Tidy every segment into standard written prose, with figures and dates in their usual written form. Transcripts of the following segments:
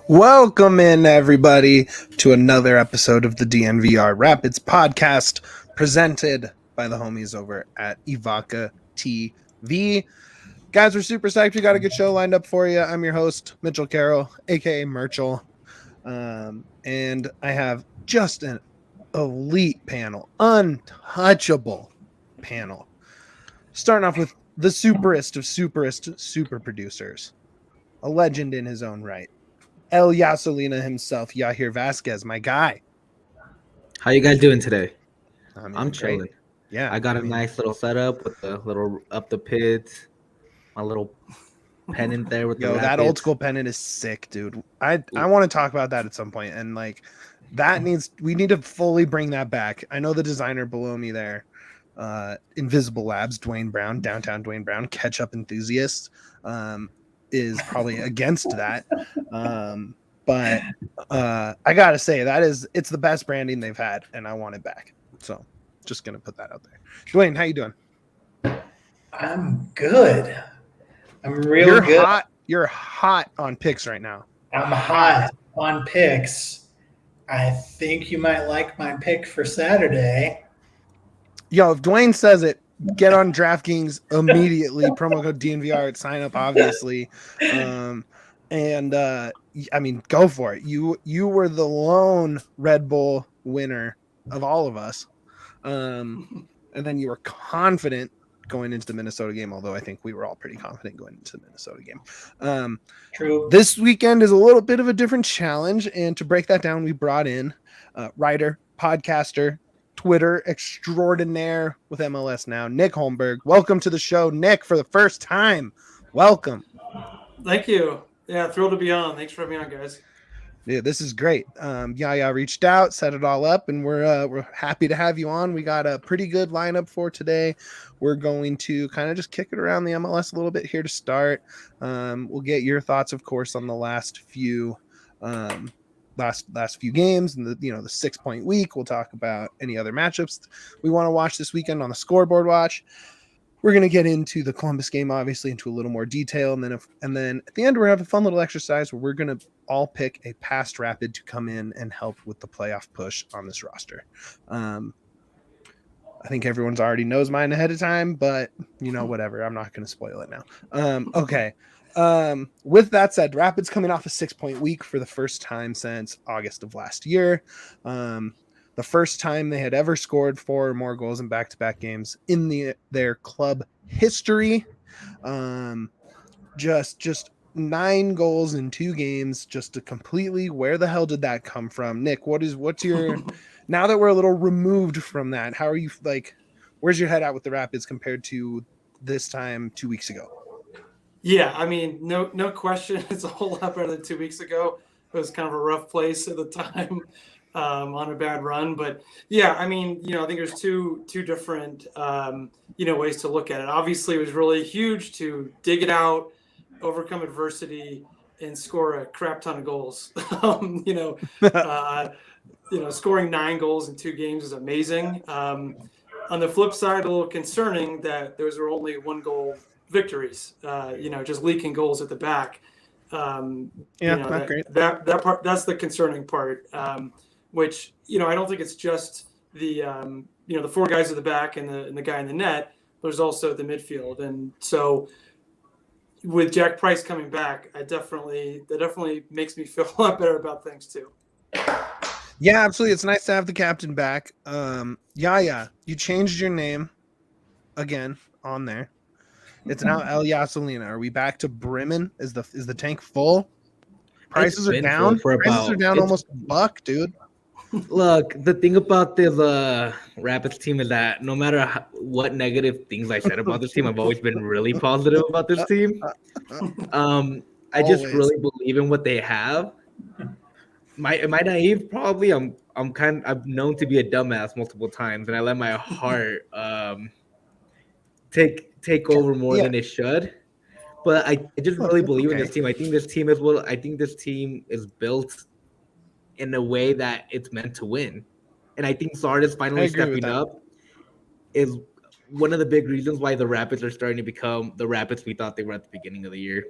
Welcome in, everybody, to another episode of the DNVR Rapids podcast, presented by the homies over at Ivaka TV. Guys, we're super psyched. We got a good show lined up for you. I'm your host, Mitchell Carroll, aka Merchel, and I have just an elite panel, untouchable panel. Starting off with the superest of superest super producers, a legend in his own right. El Yasolina himself, Yahir Vazquez, my guy. How you guys doing today? I'm chilling. great. Yeah, I got a nice little setup with the little up the pits, my little pennant there with the Rapids. That old school pennant is sick, dude. I want to talk about that at some point, and like we need to fully bring that back. I know the designer below me there, Invisible Labs, Duane Brown, downtown Duane Brown, ketchup enthusiast. Is probably against that, but I gotta say it's the best branding they've had, and I want it back. So just gonna put that out there. Duane, how you doing? I'm good. I'm real You're good. hot. You're hot on picks right now. I'm hot on picks. I think you might like my pick for Saturday. Yo, if Duane says it, get on DraftKings immediately. Promo code DNVR at sign up, obviously. I mean, go for it. You were the lone Red Bull winner of all of us. And then you were confident going into the Minnesota game, although I think we were all pretty confident going into the Minnesota game. True. This weekend is a little bit of a different challenge. And to break that down, we brought in writer, podcaster, Twitter extraordinaire with MLS Now, Nick Holmberg. Welcome to the show, Nick, for the first time. Welcome. Thank you. Yeah, thrilled to be on. Thanks for having me on, guys. Yeah, this is great. Yaya reached out, set it all up, and we're happy to have you on. We got a pretty good lineup for today. We're going to kind of just kick it around the MLS a little bit here to start. We'll get your thoughts, of course, on the last few games and the 6-point week. We'll talk about any other matchups we want to watch this weekend on the scoreboard watch. We're going to get into the Columbus game, obviously, into a little more detail. And then at the end, we're going to have a fun little exercise where we're going to all pick a past Rapid to come in and help with the playoff push on this roster. I think everyone's already knows mine ahead of time, but whatever. I'm not going to spoil it now. Okay. With that said, Rapids coming off a 6-point week for the first time since August of last year. The first time they had ever scored 4 or more goals in back-to-back games in their club history. Just 9 goals in 2 games, just to completely, where the hell did that come from? Nick, what's your, now that we're a little removed from that, how are you, where's your head at with the Rapids compared to this time 2 weeks ago? Yeah, I mean, no question. It's a whole lot better than 2 weeks ago. It was kind of a rough place at the time, on a bad run. But yeah, I mean, I think there's two different, ways to look at it. Obviously, it was really huge to dig it out, overcome adversity, and score a crap ton of goals. Scoring 9 goals in 2 games is amazing. On the flip side, a little concerning that those were only 1-goal victories, just leaking goals at the back. Not great. That part, that's the concerning part, which, I don't think it's just the 4 guys at the back and the guy in the net. There's also the midfield. And so with Jack Price coming back, that definitely makes me feel a lot better about things too. Yeah, absolutely. It's nice to have the captain back. Yaya, you changed your name again on there. It's now El Yasolina. Are we back to brimming? Is the tank full? Prices are down. Prices are down almost $1, dude. Look, the thing about this Rapids team is that no matter what negative things I said about this team, I've always been really positive about this team. I just really believe in what they have. Am I naive? Probably. I'm known to be a dumbass multiple times, and I let my heart take over more than it should. But I just really believe in this team. I think this team is built in a way that it's meant to win. And I think Sardis finally stepping up is one of the big reasons why the Rapids are starting to become the Rapids we thought they were at the beginning of the year.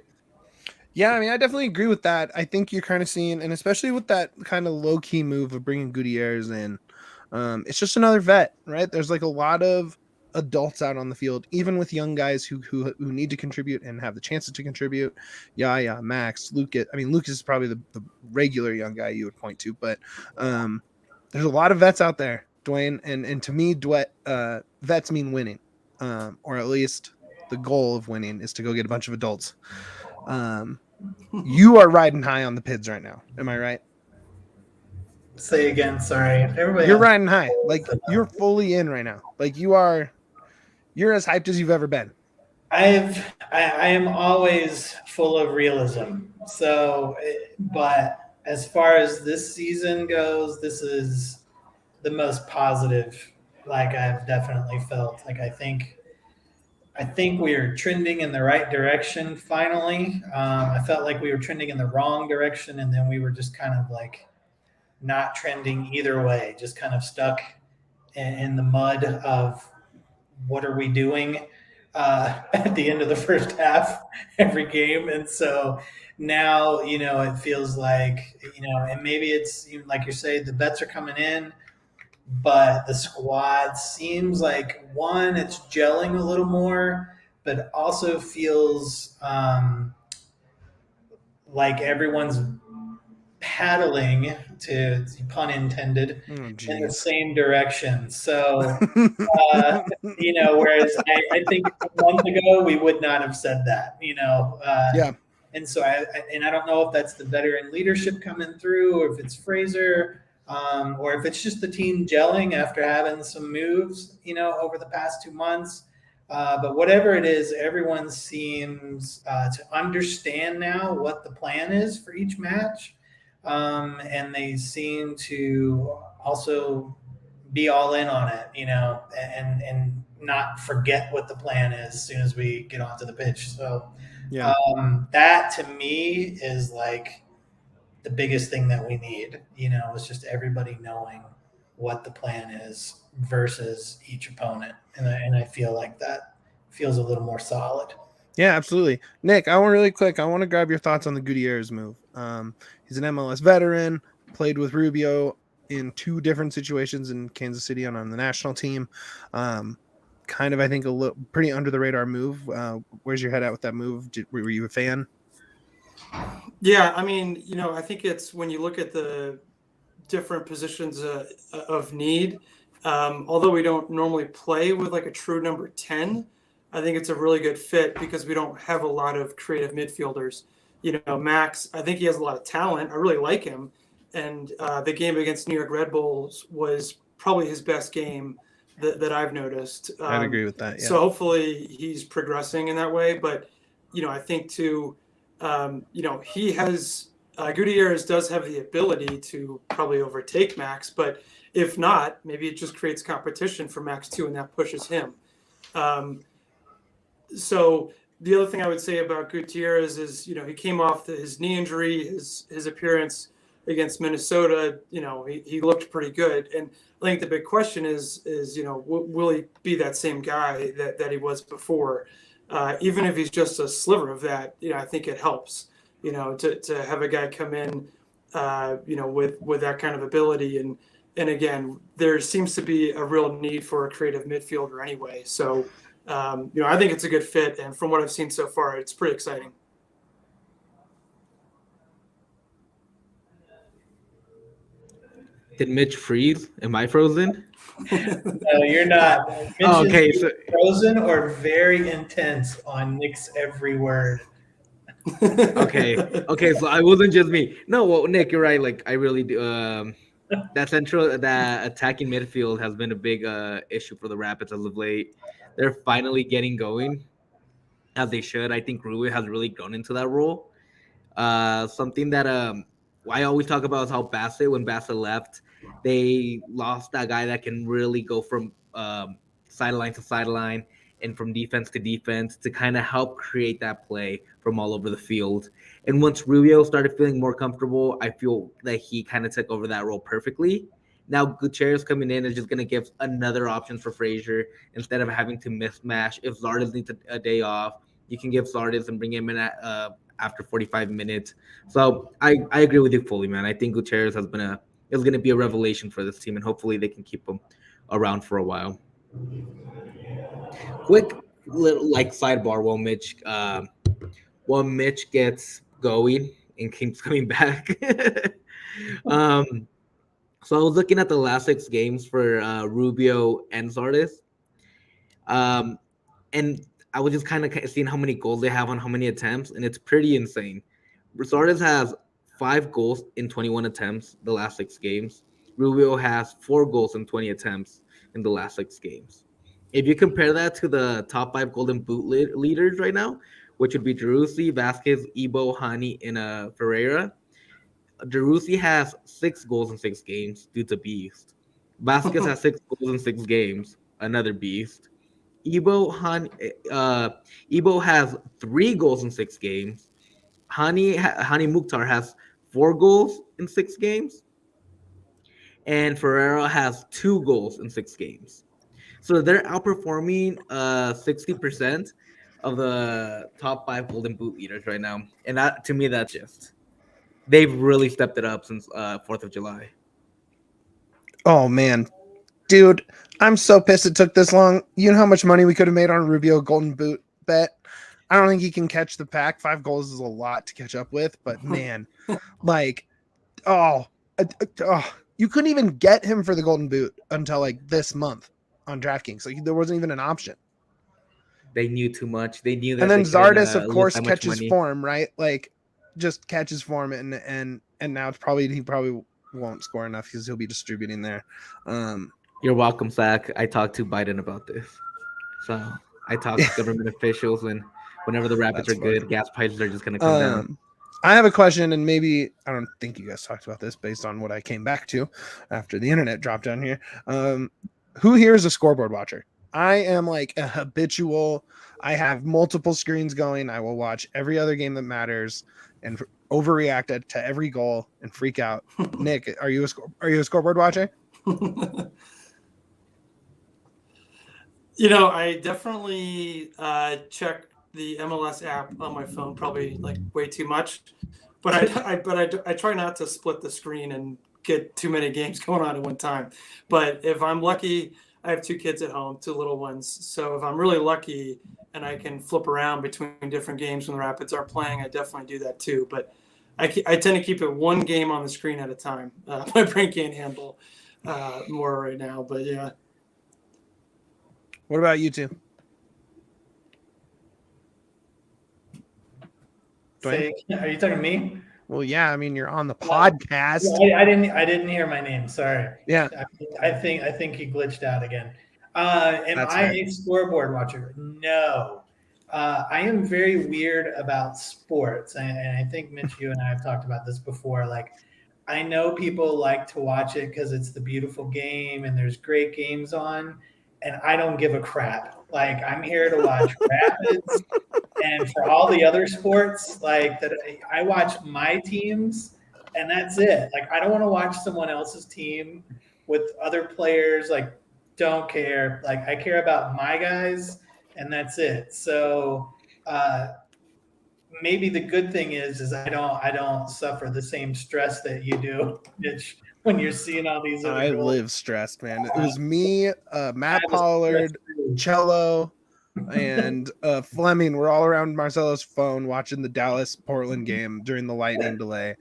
Yeah, I mean, I definitely agree with that. I think you're kind of seeing, and especially with that kind of low key move of bringing Gutierrez in, it's just another vet, right? There's like a lot of adults out on the field, even with young guys who need to contribute and have the chances to contribute. Yeah, Max, Lucas. I mean, Lucas is probably the regular young guy you would point to, but there's a lot of vets out there, Duane, and to me, vets mean winning, or at least the goal of winning is to go get a bunch of adults. You are riding high on the Pids right now. Am I right? Say again, sorry. Everybody You're else. riding high. Like you're fully in right now. Like you're as hyped as you've ever been. I am always full of realism. So, but as far as this season goes, this is the most positive. Like I've definitely felt. Like I think we are trending in the right direction. Finally, I felt like we were trending in the wrong direction, and then we were just kind of like not trending either way. Just kind of stuck in the mud of what are we doing at the end of the first half every game. And so now, it feels like, and maybe it's like you say, the vets are coming in, but the squad seems like it's gelling a little more, but also feels like everyone's paddling, to pun intended, in the same direction. So, whereas I think a month ago we would not have said that, Yeah. And so I don't know if that's the veteran leadership coming through, or if it's Fraser, or if it's just the team gelling after having some moves, over the past 2 months. But whatever it is, everyone seems to understand now what the plan is for each match. And they seem to also be all in on it, and not forget what the plan is as soon as we get onto the pitch. So yeah, that to me is like the biggest thing that we need, is just everybody knowing what the plan is versus each opponent. And I feel like that feels a little more solid. Yeah, absolutely. Nick, I want to grab your thoughts on the Gutierrez move. He's an MLS veteran, played with Rubio in 2 different situations in Kansas City on the national team. Kind of, I think, a little pretty under the radar move. Where's your head at with that move? Were you a fan? Yeah, I mean, I think it's when you look at the different positions of need, although we don't normally play with like a true number 10, I think it's a really good fit because we don't have a lot of creative midfielders. Max, I think he has a lot of talent. I really like him. And the game against New York Red Bulls was probably his best game that I've noticed. I'd agree with that. Yeah. So hopefully he's progressing in that way. But, I think too, he has Gutierrez does have the ability to probably overtake Max. But if not, maybe it just creates competition for Max too, and that pushes him. So the other thing I would say about Gutierrez is, he came off his knee injury, his appearance against Minnesota, he looked pretty good. And I think the big question is will he be that same guy that he was before? Even if he's just a sliver of that, I think it helps, to have a guy come in, with that kind of ability. And again, there seems to be a real need for a creative midfielder anyway. So, I think it's a good fit, and from what I've seen so far, it's pretty exciting. Did Mitch freeze? Am I frozen? No, you're not. Oh, okay, so frozen or very intense on Nick's every word. okay, so I wasn't just me. No, well, Nick, you're right. Like I really do. That attacking midfield has been a big issue for the Rapids as of late. They're finally getting going, as they should. I think Rui has really grown into that role. Something that I always talk about is how when Bassett left, they lost that guy that can really go from sideline to sideline and from defense to defense to kind of help create that play from all over the field. And once Rubio started feeling more comfortable, I feel that he kind of took over that role perfectly. Now Gutierrez coming in is just going to give another option for Fraser instead of having to mismatch. If Zardes needs a day off, you can give Zardes and bring him in after 45 minutes. So I agree with you fully, man. I think Gutierrez is going to be a revelation for this team, and hopefully they can keep him around for a while. Quick little sidebar while Mitch gets going and keeps coming back. So I was looking at the last 6 games for Rubio and Zardes. And I was just kind of seeing how many goals they have on how many attempts, and it's pretty insane. Zardes has 5 goals in 21 attempts the last 6 games. Rubio has 4 goals in 20 attempts in the last 6 games. If you compare that to the top 5 Golden Boot leaders right now, which would be Jerussi, Vazquez, Ebo, Hani, and Ferreira, Jerussi has 6 goals in 6 games due to beast. Vazquez has 6 goals in 6 games, another beast. Ebo has 3 goals in 6 games. Hani Mukhtar has 4 goals in 6 games. And Ferreira has 2 goals in 6 games. So they're outperforming 60% of the top 5 Golden Boot leaders right now. And that, to me, that's just, they've really stepped it up since 4th of July. Oh, man. Dude, I'm so pissed it took this long. You know how much money we could have made on a Rubio Golden Boot bet? I don't think he can catch the pack. 5 goals is a lot to catch up with, but man, you couldn't even get him for the Golden Boot until this month on DraftKings. There wasn't even an option. They knew too much. They knew that. And then Zardes, of course, catches form, right? Just catches form, and now he probably won't score enough because he'll be distributing there. You're welcome, Zach. I talked to Biden about this. So I talked to government officials, and whenever the Rapids are good, gas prices are just going to come down. I have a question, and maybe I don't think you guys talked about this based on what I came back to after the internet dropped down here. Who here is a scoreboard watcher? I am a habitual. I have multiple screens going. I will watch every other game that matters and overreact to every goal and freak out. Nick, are you a scoreboard watcher? I definitely check the MLS app on my phone probably way too much, but I try not to split the screen and get too many games going on at one time. But if I'm lucky, I have 2 kids at home, 2 little ones. So if I'm really lucky and I can flip around between different games when the Rapids are playing, I definitely do that too. But I tend to keep it 1 game on the screen at a time. My brain can't handle more right now, but yeah. What about you two? Are you talking to me? Well, yeah. I mean, you're on the podcast. I didn't hear my name. Sorry. Yeah. I think he glitched out again. Am I a scoreboard watcher? No. I am very weird about sports, and I think Mitch, you and I have talked about this before. I know people like to watch it because it's the beautiful game and there's great games on, and I don't give a crap. I'm here to watch Rapids, and for all the other sports, that I watch my teams, and that's it. I don't want to watch someone else's team with other players. Don't care. I care about my guys, and that's it. So maybe the good thing is I don't suffer the same stress that you do, Mitch, when you're seeing all these other I goals. live stressed, man. It was me, Matt Pollard, Cello, and Fleming. We're all around Marcelo's phone watching the Dallas-Portland game during the lightning delay,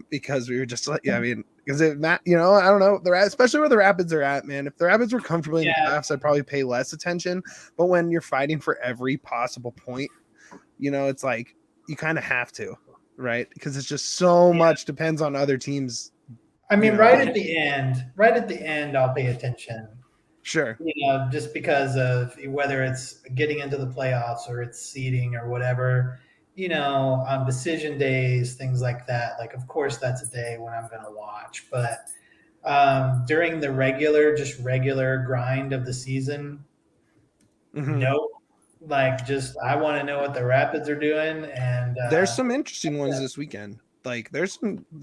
because we were just because I don't know, especially where the Rapids are at, man. If the Rapids were comfortably in the playoffs, I'd probably pay less attention. But when you're fighting for every possible point, it's you kind of have to, right? Because it's just so much depends on other teams. I mean, right at the end, I'll pay attention. Sure. Just because of whether it's getting into the playoffs or it's seeding or whatever, on decision days, things like that. Of course, that's a day when I'm going to watch. But during the regular grind of the season, nope. I want to know what the Rapids are doing. And there's some interesting ones this weekend. There's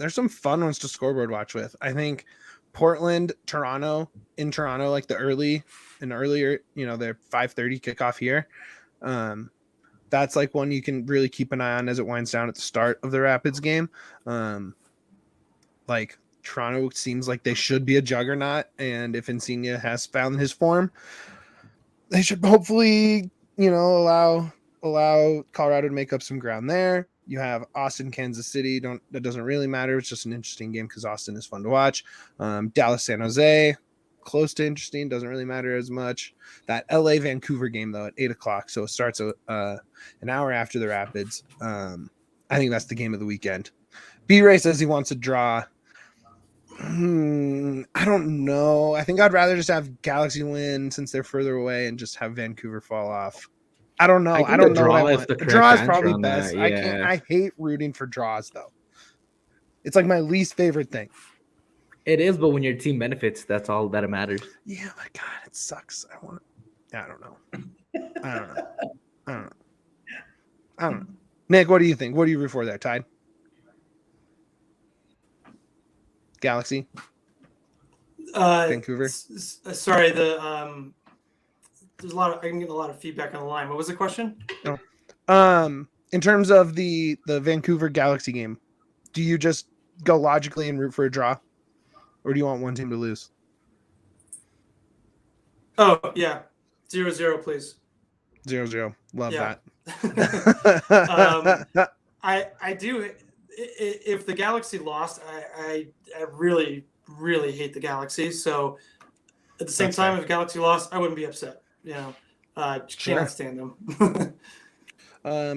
some fun ones to scoreboard watch with. I think Portland, Toronto, the earlier, their 5:30 kickoff here. that's like one you can really keep an eye on as it winds down at the start of the Rapids game. Like Toronto seems like they should be a juggernaut, and if Insigne has found his form, they should hopefully, allow Colorado to make up some ground there. You have Austin, Kansas City. That doesn't really matter. It's just an interesting game because Austin is fun to watch. Dallas, San Jose, close to interesting. Doesn't really matter as much. That LA Vancouver game though at 8:00, so it starts an hour after the Rapids. I think that's the game of the weekend. B-Ray says he wants to draw. I don't know. I think I'd rather just have Galaxy win since they're further away and just have Vancouver fall off. I don't know. I don't know what I want. The draw is probably best. Yeah. I hate rooting for draws though. It's like my least favorite thing. It is, but when your team benefits, that's all that matters. Yeah, my God, it sucks. I don't know. Nick, what do you think? What do you root for there, Tide? Galaxy? Vancouver? Sorry, there's I can get a lot of feedback on the line. What was the question? Oh. In terms of the Vancouver Galaxy game, do you just go logically and root for a draw? Or do you want one team to lose? Oh, yeah. 0-0, please. 0-0. Love that. I do. If the Galaxy lost, I really, really hate the Galaxy. So at the same time, if Galaxy lost, I wouldn't be upset. Can't stand them.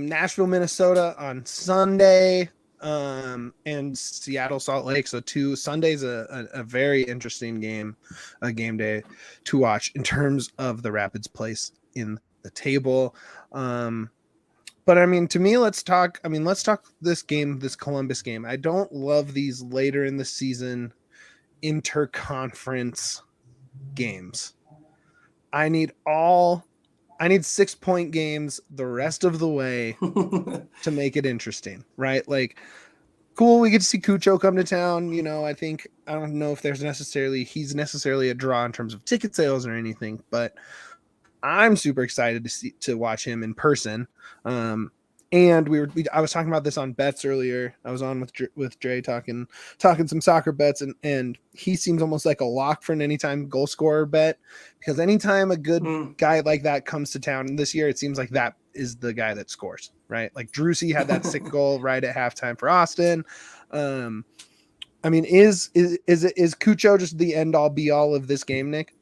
Nashville, Minnesota on Sunday, and Seattle, Salt Lake. So Sunday's a very interesting game day to watch in terms of the Rapids' place in the table. But I mean, to me, let's talk this Columbus game. I don't love these later in the season interconference games. I need 6-point games the rest of the way to make it interesting, right? Like, cool, we get to see Cucho come to town. I don't know if he's necessarily a draw in terms of ticket sales or anything, but I'm super excited to watch him in person. And I was talking about this on bets earlier. I was on with Dre talking some soccer bets, and he seems almost like a lock for an anytime goal scorer bet, because anytime a good guy like that comes to town, and this year it seems like that is the guy that scores, right? Like Drusy had that sick goal right at halftime for Austin. I mean, is Cucho just the end all be all of this game, Nick?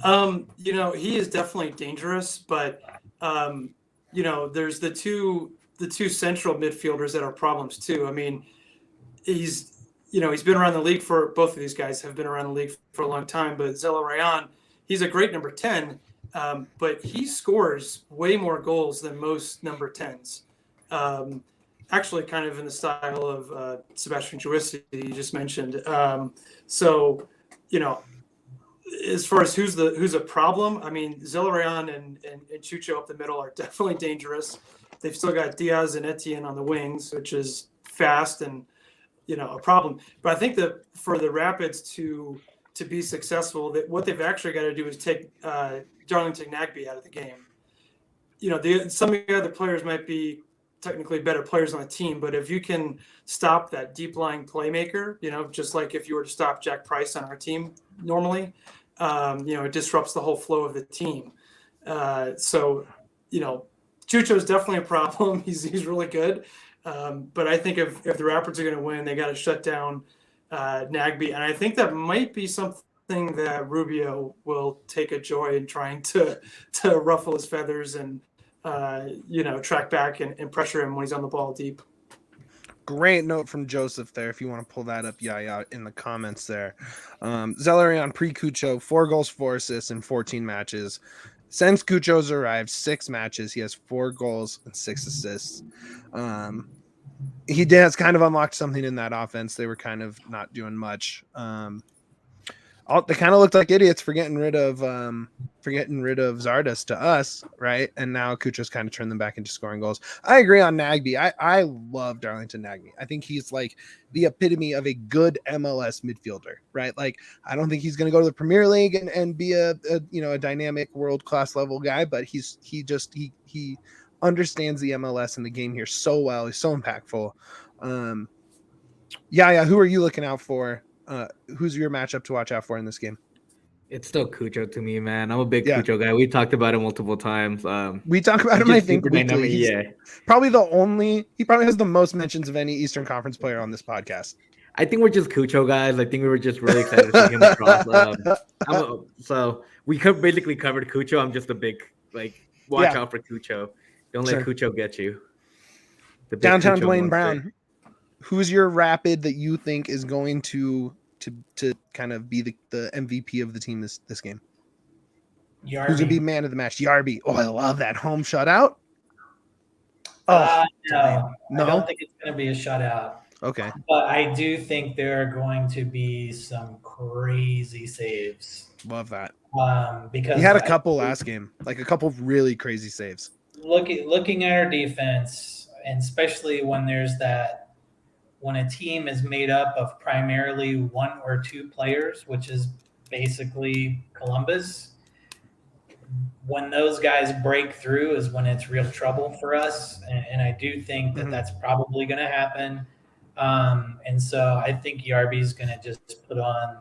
He is definitely dangerous, but there's the two central midfielders that are problems too. I mean, he's been around the league for both of these guys have been around the league for a long time, but Zelarayan, he's a great number 10, but he scores way more goals than most number 10s. Actually kind of in the style of Sebastian Juicy you just mentioned. As far as who's a problem, I mean, Zelarayan and Cucho up the middle are definitely dangerous. They've still got Diaz and Etienne on the wings, which is fast and a problem. But I think that for the Rapids to be successful, that what they've actually got to do is take Darlington Nagbe out of the game. Some of the other players might be technically better players on the team, but if you can stop that deep lying playmaker, just like if you were to stop Jack Price on our team normally, it disrupts the whole flow of the team. Cucho is definitely a problem. He's really good. But I think if the Rapids are going to win, they got to shut down Nagbe. And I think that might be something that Rubio will take a joy in trying to ruffle his feathers and, track back and pressure him when he's on the ball deep. Great note from Joseph there. If you want to pull that up, in the comments there. Zelarayan pre-Cucho, 4 goals, 4 assists in 14 matches. Since Cucho's arrived, 6 matches. He has 4 goals and 6 assists. He has kind of unlocked something in that offense. They were kind of not doing much. They kind of looked like idiots for getting rid of Zardes to us, right? And now Cucho's kind of turned them back into scoring goals. I agree on Nagbe. I love Darlington Nagbe. I think he's like the epitome of a good MLS midfielder, right? Like I don't think he's going to go to the Premier League and be a dynamic world-class level guy, but he understands the MLS and the game here so well. He's so impactful. Yeah. Who are you looking out for? Who's your matchup to watch out for in this game? It's still Cucho to me, man. I'm a big Yeah. Cucho guy. We talked about it multiple times. We talk about him, I think, weekly. Dynamic, He's probably he probably has the most mentions of any Eastern Conference player on this podcast. I think we're just Cucho guys. I think we were just really excited to see him across. So we basically covered Cucho. I'm just a big watch out for Cucho. Don't let Cucho get you. Downtown Duane Brown. Who's your Rapid that you think is going to kind of be the MVP of the team this game? Yarby. Who's going to be man of the match? Yarby. Oh, I love that home shutout. No, No? I don't think it's going to be a shutout. Okay. But I do think there are going to be some crazy saves. Love that. Because he had a couple last game, like a couple of really crazy saves. Looking at our defense, and especially when a team is made up of primarily one or two players, which is basically Columbus, when those guys break through is when it's real trouble for us. And I do think that that's probably going to happen. And so I think Yarby is going to just put on,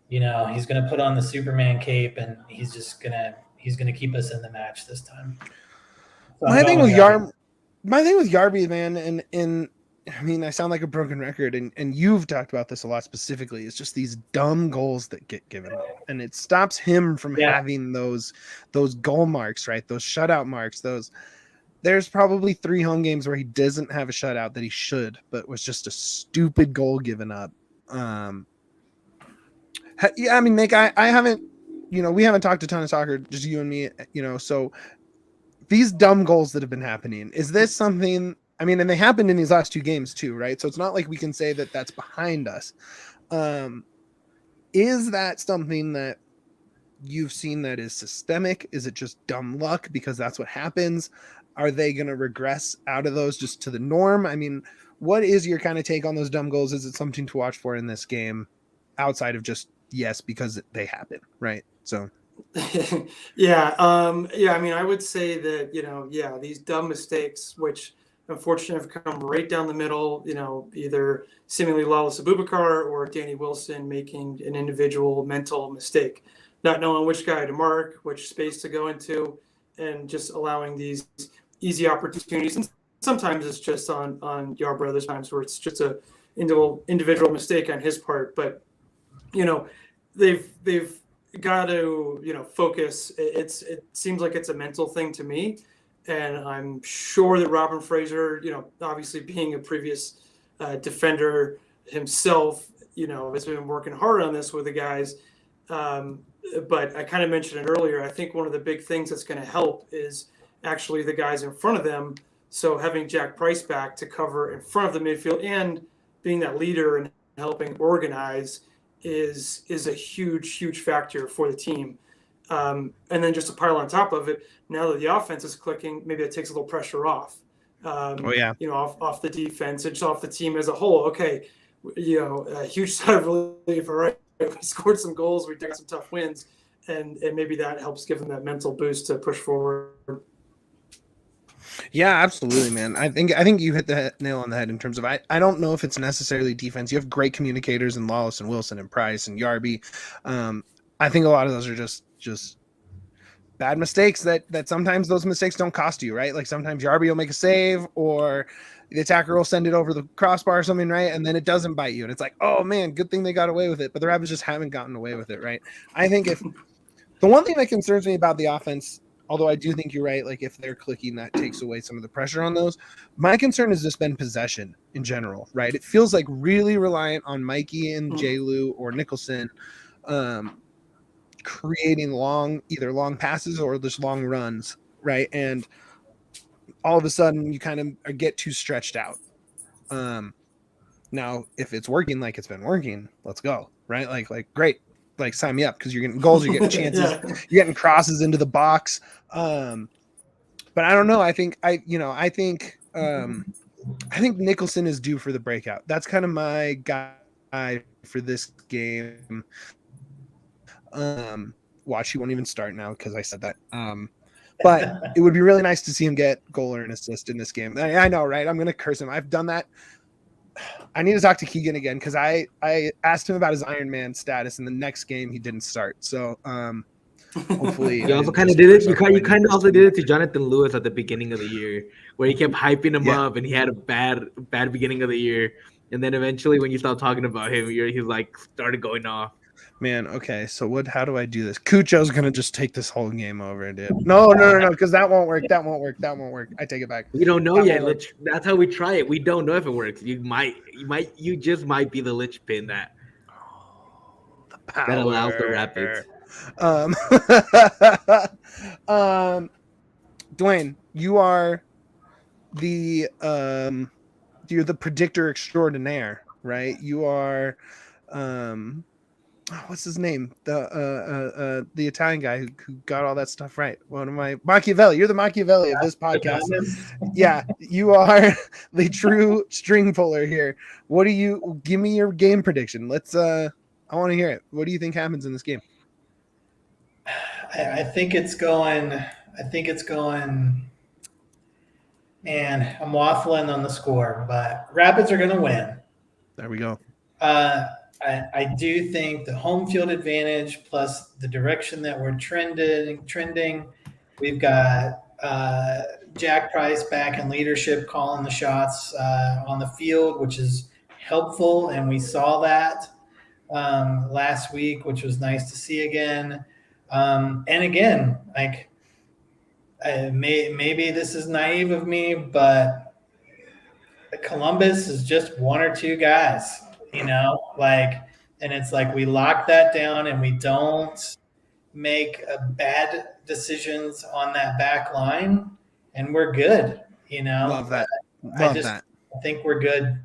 he's going to put on the Superman cape, and he's going to keep us in the match this time. So my thing with Yarby, man, and I mean, I sound like a broken record, and you've talked about this a lot specifically. It's just these dumb goals that get given up, and it stops him from having those goal marks, right? Those shutout marks. There's probably 3 home games where he doesn't have a shutout that he should, but was just a stupid goal given up. Yeah, I mean, Nick, I haven't, we haven't talked a ton of soccer, just you and me, so these dumb goals that have been happening, is this something? I mean, and they happened in these last 2 games too, right? So it's not like we can say that that's behind us. Is that something that you've seen that is systemic? Is it just dumb luck because that's what happens? Are they going to regress out of those just to the norm? I mean, what is your kind of take on those dumb goals? Is it something to watch for in this game outside of just, yes, because they happen, right? So. Yeah. I mean, I would say that, these dumb mistakes, which unfortunately have come right down the middle, either seemingly Lawless Abubakar or Danny Wilson making an individual mental mistake, not knowing which guy to mark, which space to go into, and just allowing these easy opportunities. And sometimes it's just on Yarbrough, other times where it's just a individual mistake on his part. But, they've got to, focus. It seems like it's a mental thing to me. And I'm sure that Robin Fraser, obviously being a previous defender himself, has been working hard on this with the guys. But I kind of mentioned it earlier. I think one of the big things that's going to help is actually the guys in front of them. So having Jack Price back to cover in front of the midfield and being that leader and helping organize is a huge factor for the team. And then just to pile on top of it, now that the offense is clicking, maybe it takes a little pressure off. Off the defense and just off the team as a whole. Okay, a huge sigh of relief. All right, we scored some goals, we got some tough wins, and maybe that helps give them that mental boost to push forward. Yeah, absolutely, man. I think you hit the nail on the head in terms of I don't know if it's necessarily defense. You have great communicators in Lawless and Wilson and Price and Yarby. I think a lot of those are just bad mistakes that sometimes those mistakes don't cost you, right? Like sometimes Yarby will make a save or the attacker will send it over the crossbar or something, right? And then it doesn't bite you. And it's like, oh man, good thing they got away with it. But the Rapids just haven't gotten away with it, right? I think if the one thing that concerns me about the offense, although I do think you're right, like if they're clicking, that takes away some of the pressure on those. My concern has just been possession in general, right? It feels like really reliant on Mikey and J-Lou or Nicholson creating either long passes or just long runs, right? And all of a sudden you kind of get too stretched out. Now, if it's working like it's been working, let's go, right? Like great, like sign me up because you're getting goals, you're getting chances, Yeah. you're getting crosses into the box. But I don't know. I think Nicholson is due for the breakout. That's kind of my guy for this game. Watch, he won't even start now because I said that. But it would be really nice to see him get goal or an assist in this game. I know, right? I'm gonna curse him. I've done that. I need to talk to Keegan again because I asked him about his Iron Man status, and the next game he didn't start. So hopefully, You also kind of did it. You kind of also did it to Jonathan Lewis at the beginning of the year, where he kept hyping him up, and he had a bad beginning of the year, and then eventually, when you stopped talking about him, he's like started going off. Man, okay. So how do I do this? Cucho's gonna just take this whole game over, dude. No, because that won't work. That won't work. I take it back. We don't know yet. That's how we try it. We don't know if it works. You just might be the linchpin that allows the Rapids. Duane, you're the predictor extraordinaire, right? You are what's his name? The Italian guy who got all that stuff right. What am I? Machiavelli. You're the Machiavelli of this podcast. Yeah, you are the true string puller here. What do you give me your game prediction? Let's I want to hear it. What do you think happens in this game? I think it's going. Man, I'm waffling on the score, but Rapids are going to win. There we go. I do think the home field advantage plus the direction that we're trending. We've got Jack Price back in leadership, calling the shots on the field, which is helpful, and we saw that last week, which was nice to see again. And again, like maybe this is naive of me, but Columbus is just one or two guys, and it's like we lock that down and we don't make bad decisions on that back line, and we're good. Love that. I think we're good.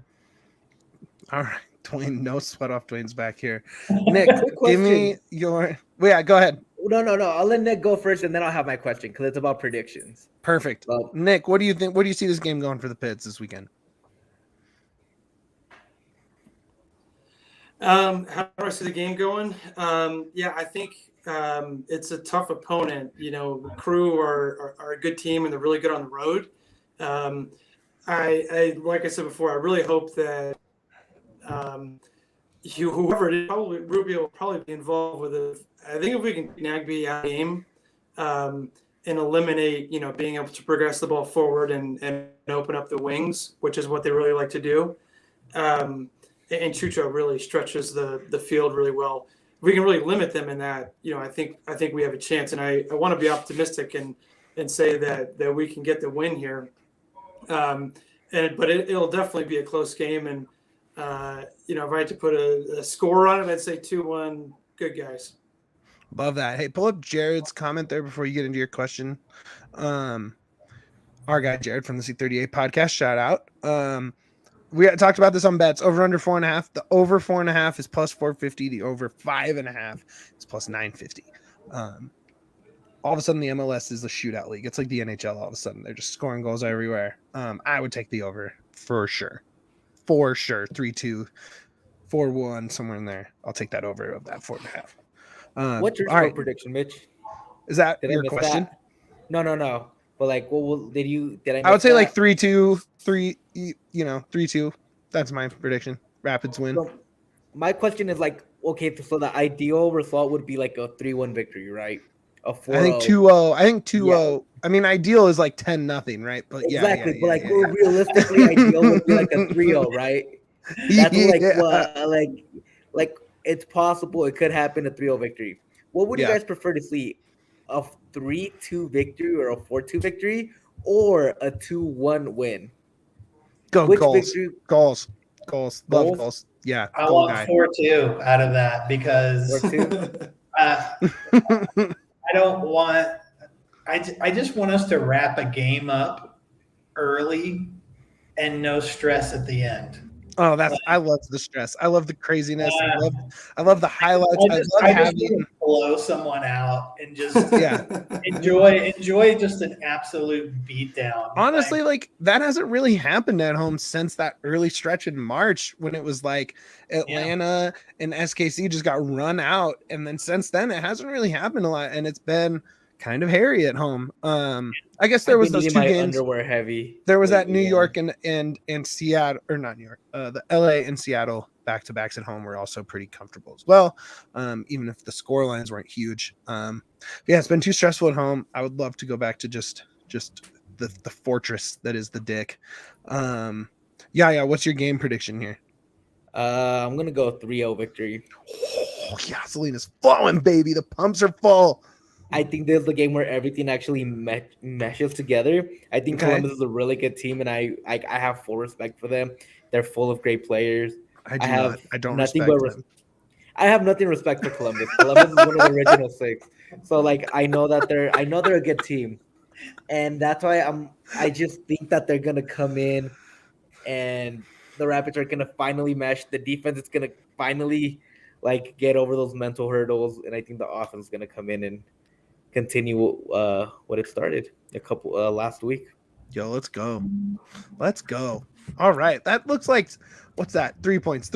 All right. Duane, no sweat off Duane's back here. Nick, give me your. Well, yeah, go ahead. No. I'll let Nick go first, and then I'll have my question because it's about predictions. Perfect. Well, Nick, what do you think? What do you see this game going for the Pids this weekend? How do I see the game going? I think it's a tough opponent. Crew are a good team, and they're really good on the road. I like I said before, I really hope that whoever it is, probably Rubio will probably be involved with it. I think if we can Nagbe out of game and eliminate, being able to progress the ball forward and open up the wings, which is what they really like to do. And Cucho really stretches the field really well. If we can really limit them in that, I think we have a chance. And I want to be optimistic and say that we can get the win here. But it'll definitely be a close game. And if I had to put a score on it, I'd say 2-1. Good guys. Love that. Hey, pull up Jared's comment there before you get into your question. Our guy Jared from the C38 podcast, shout out. We talked about this on bets. Over under 4.5. The over 4.5 is plus 450. The over 5.5 is plus 950. All of a sudden the MLS is a shootout league. It's like the NHL. All of a sudden they're just scoring goals everywhere. I would take the over for sure. 3-2, 4-1, somewhere in there. I'll take that over of that 4.5. What's your score prediction, Mitch? Is that your question? That? No. But like, did I would say like 3-2, 3-2. That's my prediction. Rapids win. So my question is like, okay, so the ideal result would be like a 3-1 victory, right? A 4-0. I think 2-0. I think 2-0. Yeah. I mean, ideal is like 10-0, right? But exactly. But realistically, ideal would be like a 3-0, right? That's like it's possible it could happen a 3-0 victory. What would you guys prefer to see? A 3-2 victory or a 4-2 victory or a 2-1 win? Goals. Love goals. Yeah. I want 4-2 out of that because I don't want I just want us to wrap a game up early and no stress at the end. Oh, I love the stress. I love the craziness. I love the highlights. I love just having want to blow someone out and just yeah. enjoy just an absolute beatdown. Honestly, like that hasn't really happened at home since that early stretch in March when it was like Atlanta and SKC just got run out, and then since then it hasn't really happened a lot, and it's been kind of hairy at home. I guess there was those two games. Underwear heavy. There was that New York and Seattle, or not New York, the LA and Seattle back-to-backs at home were also pretty comfortable as well, even if the score lines weren't huge. Yeah, it's been too stressful at home. I would love to go back to just the fortress that is the Dick. Yeah. What's your game prediction here? I'm gonna go 3-0 victory. Oh, gasoline is flowing, baby. The pumps are full. I think this is the game where everything actually meshes together. I think Columbus is a really good team, and I have full respect for them. They're full of great players. I have nothing respect for Columbus. Columbus is one of the original 6. So like I know they're a good team. And that's why I just think that they're gonna come in and the Rapids are gonna finally mesh. The defense is gonna finally like get over those mental hurdles, and I think the offense is gonna come in and continue what it started a couple last week. Yo, let's go. All right, that looks like what's that? 3 points.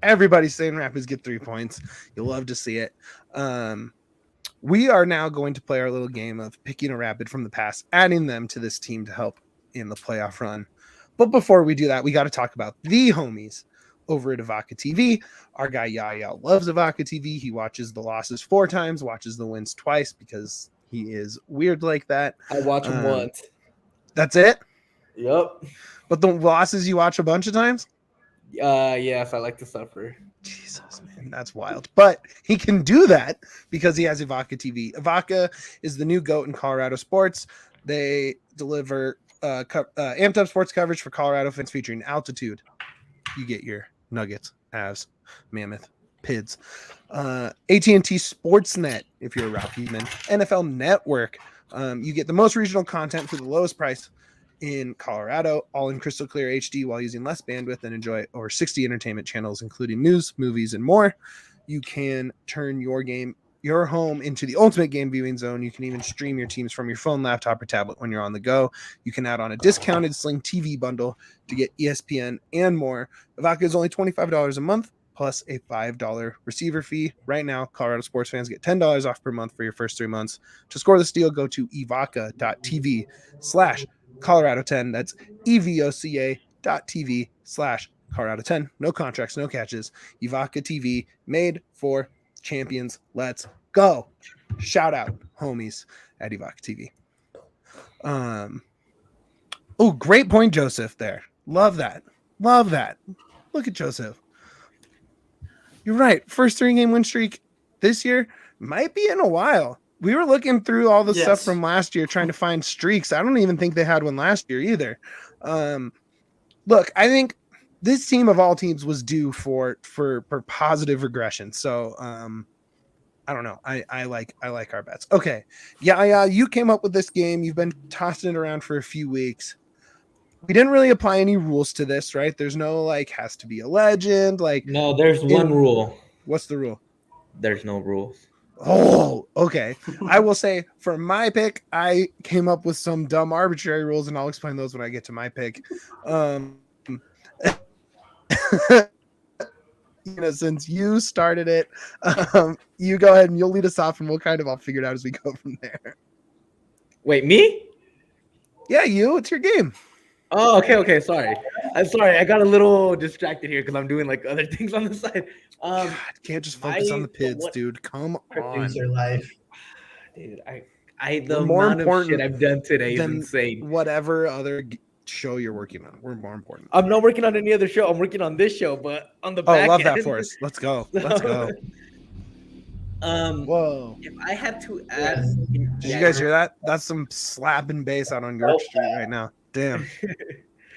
Everybody's saying Rapids get 3 points. You'll love to see it. We are now going to play our little game of picking a Rapid from the past, adding them to this team to help in the playoff run. But before we do that, we got to talk about the homies over at Avaca TV. Our guy Yahya loves Avaca TV. He watches the losses 4 times, watches the wins twice because he is weird like that. I watch him once. That's it? Yep. But the losses you watch a bunch of times? Yes, I like to suffer. Jesus, man, that's wild. But he can do that because he has Avaca TV. Avaca is the new GOAT in Colorado sports. They deliver amped up sports coverage for Colorado fans featuring altitude. You get your Nuggets, Avs, Mammoth, Pids. AT&T Sportsnet, if you're a Rocky man. NFL Network. You get the most regional content for the lowest price in Colorado, all in crystal clear HD while using less bandwidth, and enjoy over 60 entertainment channels, including news, movies, and more. You can turn your home into the ultimate game viewing zone. You can even stream your teams from your phone, laptop, or tablet when you're on the go. You can add on a discounted Sling TV bundle to get ESPN and more. Avaca is only $25 a month plus a $5 receiver fee. Right now, Colorado sports fans get $10 off per month for your first 3 months. To score this deal, go to evoca.tv/Colorado10. That's evoca.tv/Colorado10. No contracts, no catches. Evoca TV, made for champions. Let's go. Shout out, homies at Evoca TV. Oh, great point, Joseph, there. Love that. Look at Joseph. You're right. First 3-game win streak this year might be in a while. We were looking through all the stuff from last year trying to find streaks. I don't even think they had one last year either. Look, I think this team of all teams was due for positive regression. So I don't know. I like our bets. Okay. Yeah, you came up with this game. You've been tossing it around for a few weeks. We didn't really apply any rules to this, right? There's no has to be a legend. No, there's one rule. What's the rule? There's no rules. Oh, okay. I will say for my pick, I came up with some dumb arbitrary rules, and I'll explain those when I get to my pick. Since you started it, you go ahead and you'll lead us off, and I'll figure it out as we go from there. Wait, me? Yeah, you. It's your game. Oh, okay. Sorry. I'm sorry. I got a little distracted here because I'm doing other things on the side. God, can't just focus on the Pids, dude. Come on. Producer life. Dude, the amount of shit I've done today is insane. Whatever other show you're working on, we're more important. I'm not working on any other show. I'm working on this show, but on the back love end. that for us. Let's go. Whoa. If I had to add, did you guys hear that? That's some slapping bass out on York Street right now. Damn.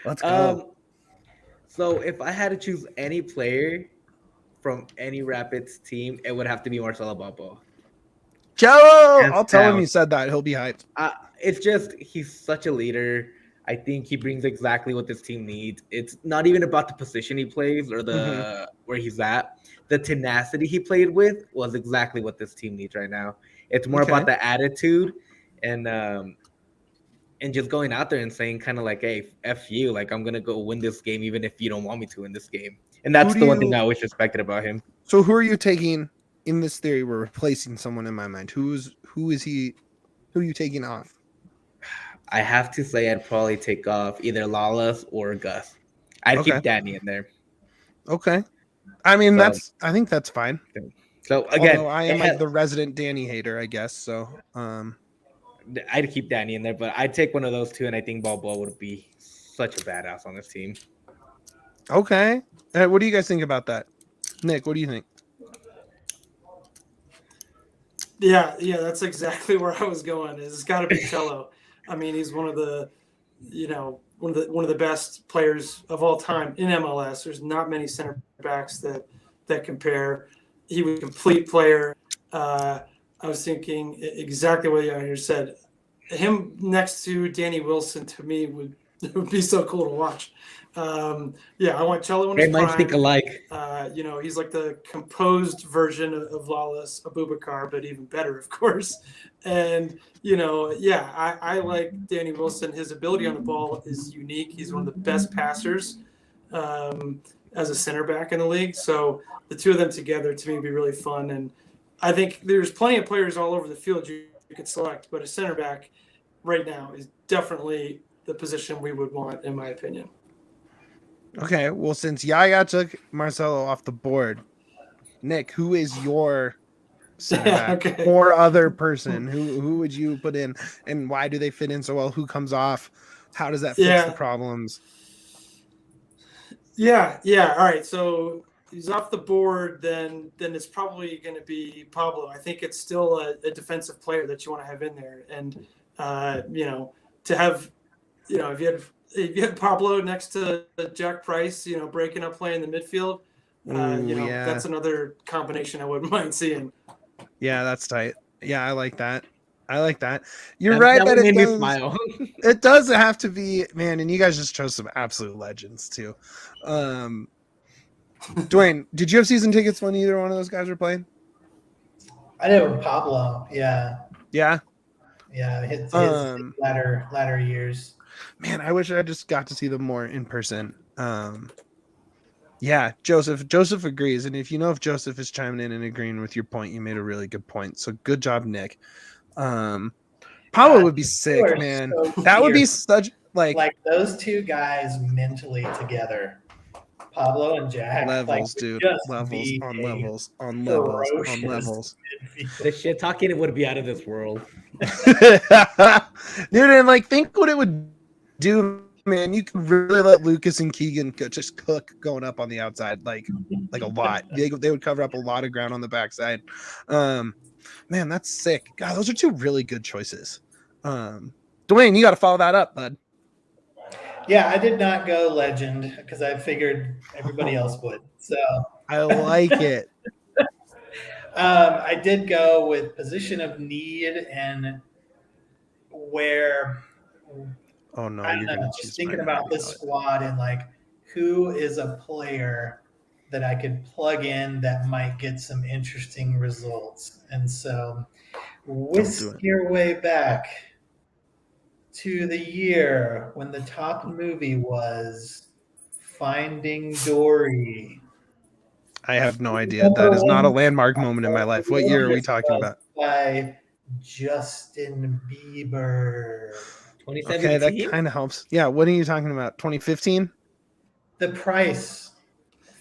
Let's go. So if I had to choose any player from any Rapids team, it would have to be Marcelo Bampo. Joe! I'll tell him you said that. He'll be hyped. It's just he's such a leader. I think he brings exactly what this team needs. It's not even about the position he plays or the where he's at. The tenacity he played with was exactly what this team needs right now. It's more about the attitude and just going out there and saying kind of like, hey, F you, like I'm gonna go win this game even if you don't want me to win this game. And that's the one thing I always respected about him. So who are you taking in this theory? We're replacing someone in my mind. Who is he? Who are you taking off? I have to say I'd probably take off either Lawless or Gus. I'd keep Danny in there. Okay. I mean, I think that's fine. So again, although I am like the resident Danny hater, I guess. So I'd keep Danny in there, but I'd take one of those two, and I think Balboa would be such a badass on this team. Okay. What do you guys think about that? Nick, what do you think? Yeah, that's exactly where I was going. It's got to be Cello. I mean, he's one of the best players of all time in MLS. There's not many center backs that compare. He was a complete player. I was thinking exactly what Yahir said. Him next to Danny Wilson to me would be so cool to watch. I want Cello in his prime. They might think alike. He's like the composed version of Lawless Abubakar, but even better, of course. And, I like Danny Wilson. His ability on the ball is unique. He's one of the best passers as a center back in the league. So the two of them together, to me, would be really fun. And I think there's plenty of players all over the field you could select, but a center back right now is definitely the position we would want, in my opinion. Okay, well, since Yaya took Marcelo off the board, Nick, who is your center back or other person? Who would you put in, and why do they fit in so well? Who comes off? How does that fix the problems? Yeah. All right, so he's off the board, then it's probably going to be Pablo. I think it's still a defensive player that you want to have in there, and to have, if you had Pablo next to Jack Price, breaking up play in the midfield, that's another combination I wouldn't mind seeing. Yeah, that's tight. Yeah, I like that. You're right that it does. Smile. It does have to be, man, and you guys just chose some absolute legends too. Duane, did you have season tickets when either one of those guys were playing? I did with Pablo. Yeah. Yeah. Yeah, his latter years. Man, I wish I just got to see them more in person. Yeah, Joseph agrees, and if Joseph is chiming in and agreeing with your point, you made a really good point. So good job, Nick. Pablo would be sick, man. So that would be such like those two guys mentally together. Pablo and Jack. Levels, dude. Levels on levels on levels on levels. The shit talking would be out of this world. Dude, and think what it would do, man. You can really let Lucas and Keegan just cook going up on the outside, like a lot. They would cover up a lot of ground on the backside. Man, that's sick. God, those are two really good choices. Duane, you got to follow that up, bud. Yeah, I did not go legend because I figured everybody else would. So I like it. I did go with position of need and where. Oh no! I don't know. Just thinking about this squad and who is a player that I could plug in that might get some interesting results, and so whisk your way back to the year when the top movie was Finding Dory. I have no idea. That is not a landmark moment in my life. What year are we talking about? By Justin Bieber. 2017? Okay, that kind of helps. Yeah, what are you talking about? 2015? The price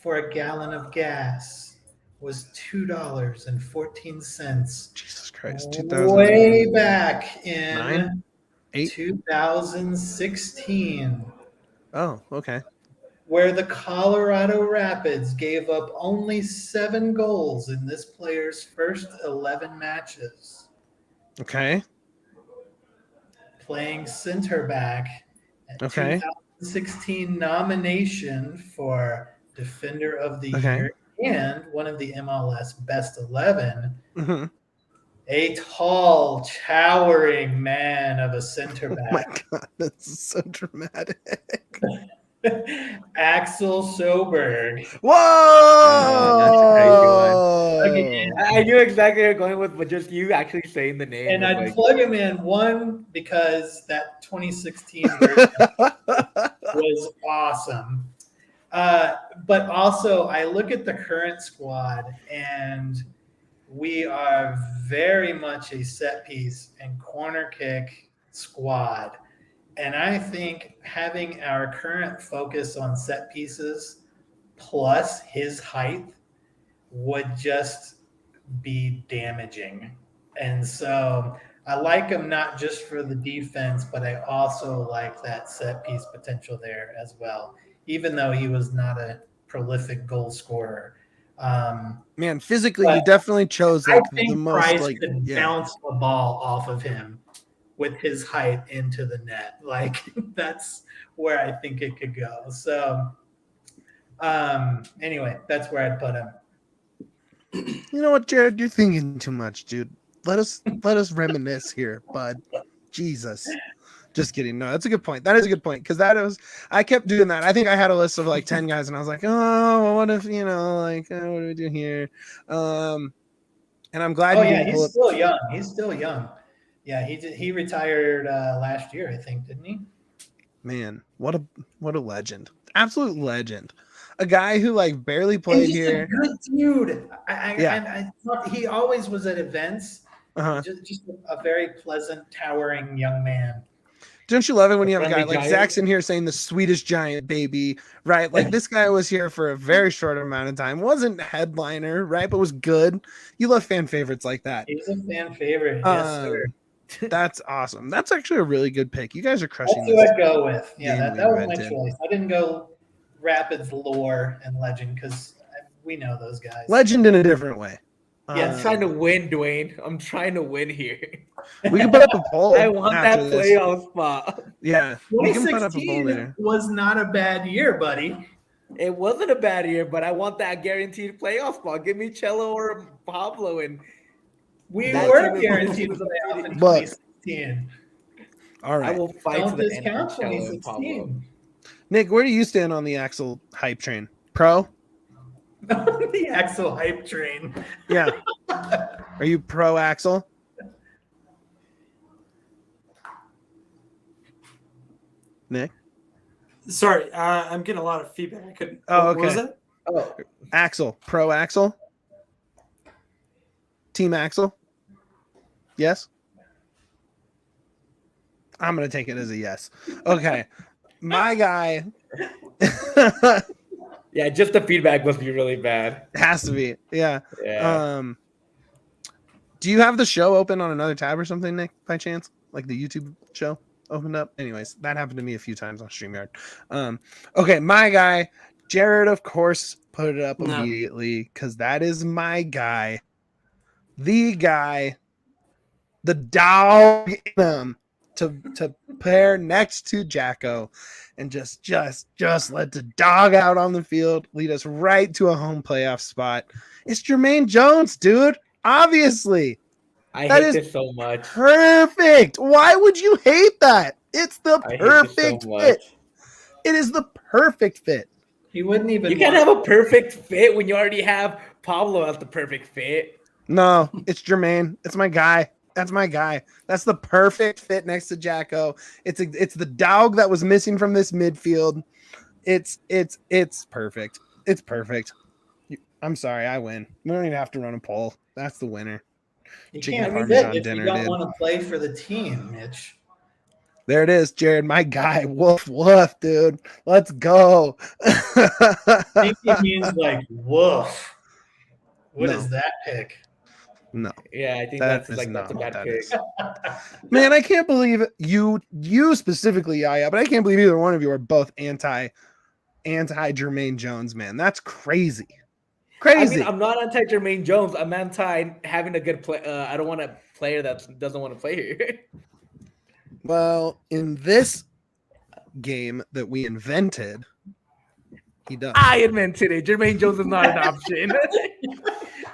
for a gallon of gas was $2.14. Jesus Christ. 2000. Way back in 8? 2016. Oh, okay. Where the Colorado Rapids gave up only 7 goals in this player's first 11 matches. Okay. Playing center back. Okay. 2016 nomination for Defender of the Year and one of the MLS Best 11. Mm-hmm. a tall, towering man of a center Oh my back. god, that's so dramatic. Axel Soberg. Whoa! Again. I knew exactly where you're going with, but just you actually saying the name. And was I'd like, plug him in, one, because that 2016 version was awesome. But also, I look at the current squad, and we are very much a set piece and corner kick squad. And I think having our current focus on set pieces plus his height would just be damaging. And so I like him not just for the defense, but I also like that set piece potential there as well, even though he was not a prolific goal scorer. Man, physically, But you definitely chose I like think the most Price like could bounce the ball off of him with his height into the net. Like that's where I think it could go. So anyway, that's where I'd put him. You know what, Jared? You're thinking too much, dude. Let us reminisce here, bud. Jesus. Just kidding. No, that's a good point. That is a good point because I kept doing that. I think I had a list of like 10 guys, and I was like, oh, well, what if what do we do here? And I'm glad you didn't pull he's up. still young. He's still young. Yeah, he retired last year, I think, didn't he? Man, what a legend! Absolute legend. A guy who like barely played here. A good dude. I thought he always was at events. Uh-huh. Just a very pleasant, towering young man. Don't you love it when you have a guy Friendly like giant. Zach's in here saying the Swedish giant baby, right? Like this guy was here for a very short amount of time, wasn't headliner, right? But was good. You love fan favorites like that. He's a fan favorite. Yes, sir. That's awesome. That's actually a really good pick. You guys are crushing That's this. who I'd go with. Yeah, game that we was my invented. choice. I didn't go Rapids lore and legend because we know those guys. Legend in a different way. Yeah, I'm trying to win, Duane. I'm trying to win here. We can put up a poll. I want that after this. playoff spot. Yeah, we can put up a poll 2016 later. was not a bad year, buddy. It wasn't a bad year, but I want that guaranteed playoff spot. Give me Cello or Pablo, and We That were team is- guaranteed a playoff in But- 2016. All I right, will fight Don't to the end discount for Cello and Pablo. 2016. Nick, where do you stand on the Axel hype train? Pro? The Axel hype train. Yeah. Are you pro Axel? Nick? Sorry, I'm getting a lot of feedback. I couldn't. Oh, What was okay. that? Oh, Axel, pro Axel? Team Axel? Yes? I'm going to take it as a yes. Okay. My guy yeah, just the feedback must be really bad. has to be. Yeah. Yeah. Do you have the show open on another tab or something, Nick, by chance? Like the YouTube show opened up? Anyways, that happened to me a few times on StreamYard. Okay, my guy, Jared, of course, put it up No. immediately because that is my guy. The guy, the dog in him to pair next to Jacko and just let the dog out on the field, lead us right to a home playoff spot. It's Jermaine Jones, dude. Obviously. I that hate is this so much. Perfect. Why would you hate that? It's the I hate perfect this so much. fit. It is the perfect fit. He wouldn't even. You can't have a perfect fit when you already have Pablo as the perfect fit. No, it's Jermaine. It's my guy. That's my guy. That's the perfect fit next to Jacko. It's the dog that was missing from this midfield. It's perfect. It's perfect. I'm sorry, I win. We don't even have to run a poll. That's the winner. You Chicken can't Parmesan fit if dinner, you don't dude. want to play for the team, Mitch. There it is, Jared, my guy. Woof, woof, dude. Let's go. I think it means like woof. What No. is that pick? No, Yeah, I think That that's is like that's a not what bad that pick. is. Man, I can't believe you specifically, Yaya, but I can't believe either one of you are both anti Jermaine Jones, man. That's crazy. I Crazy. mean, I'm not anti Jermaine Jones. I'm anti having a good play. I don't want a player that doesn't want to play here. Well, in this game that we invented, he does. I invented it. Jermaine Jones is not an option.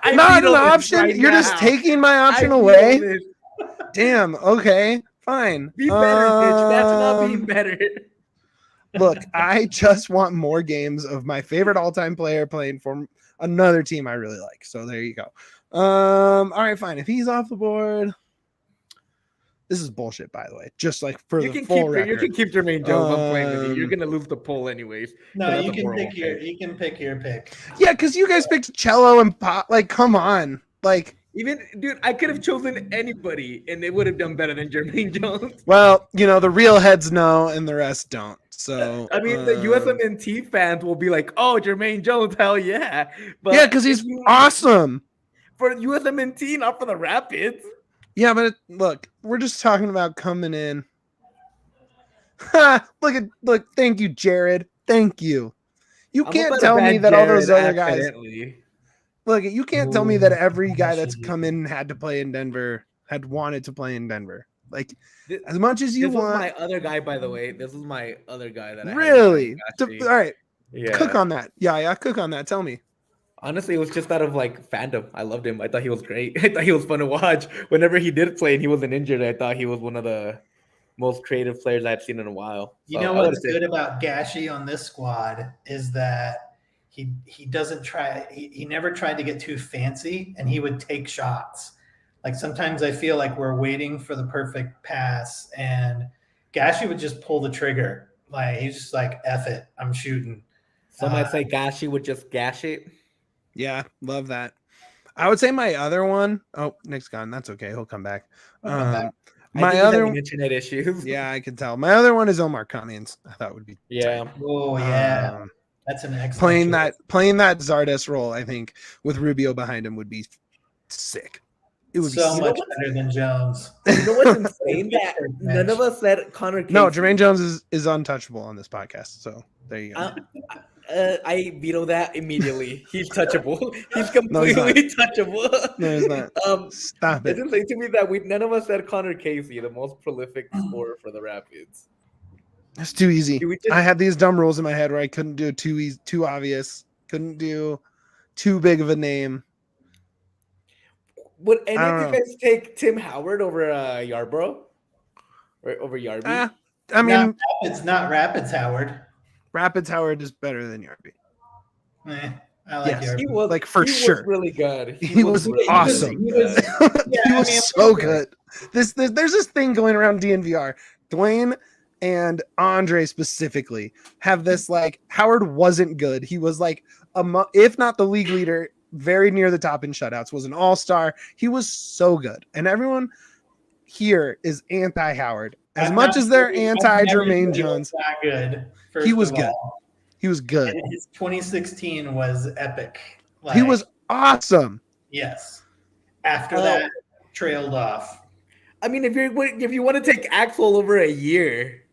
Not an veto this option. right You're just now. taking my option I veto away. this. Damn. Okay. Fine. Be better, bitch. That's not being better. Look, I just want more games of my favorite all-time player playing for another team I really like. So there you go. All right, fine. If he's off the board, this is bullshit, by the way. Just like for the full record. You can keep Jermaine Jones. I'm playing with you. You're gonna lose the poll anyways. No, you can pick your pick. Yeah, because you guys picked Cello and Pop. Like, come on. Like, even dude, I could have chosen anybody, and they would have done better than Jermaine Jones. well, the real heads know, and the rest don't. So I mean, the USMNT fans will be like, "Oh, Jermaine Jones, hell yeah!" But yeah, because he's awesome. For USMNT, not for the Rapids. Yeah, but look, we're just talking about coming in. Look, thank you, Jared. Thank you. You can't tell me that all those other guys. Look, you can't tell me that every guy that's come in and had to play in Denver had wanted to play in Denver. Like, as much as you want. This was my other guy, by the way. This is my other guy that I really. All right. Yeah. Cook on that. Yeah. Cook on that. Tell me. Honestly, it was just out of like fandom. I loved him. I thought he was great. I thought he was fun to watch. Whenever he did play and he wasn't injured, I thought he was one of the most creative players I've seen in a while. You know what's good about Gashi on this squad is that he doesn't try. He never tried to get too fancy, and he would take shots. Like sometimes I feel like we're waiting for the perfect pass, and Gashi would just pull the trigger. Like he's just like, F it, I'm shooting. Some might say Gashi would just gash it. Yeah, love that. I would say my other one. Oh, Nick's gone. That's okay. He'll come back. My other internet issues. Yeah, I can tell. My other one is Omar Cummings. I thought would be yeah. tight. Oh yeah, that's an excellent playing that Zardes role. I think with Rubio behind him would be sick. It would so be much better than Jones. You know what's insane? That none of us said Connor Casey. No, Jermaine Jones is untouchable on this podcast. So there you go. I veto that immediately. He's touchable. He's completely touchable. No, he's not. Stop it. It's insane to me that none of us said Connor Casey, the most prolific scorer for the Rapids. It's too easy. I had these dumb rules in my head where I couldn't do too obvious. Couldn't do too big of a name. Would any of you guys take Tim Howard over Yarbrough? Or over Yarby? I mean, it's not Rapids Howard. Rapids Howard is better than Yarby. I like Yarby. He was for sure. Was really good. He was awesome. He was so good. There's this thing going around DNVR. Duane and Andre specifically have this like Howard wasn't good. He was like if not the league leader, very near the top in shutouts, was an all-star. He was so good. And everyone here is anti-Howard. As much as they're anti-Jermaine Jones. Good. He was good. He was good. And his 2016 was epic. Like, he was awesome. Yes. After that, trailed off. I mean, if you want to take Axel over a year,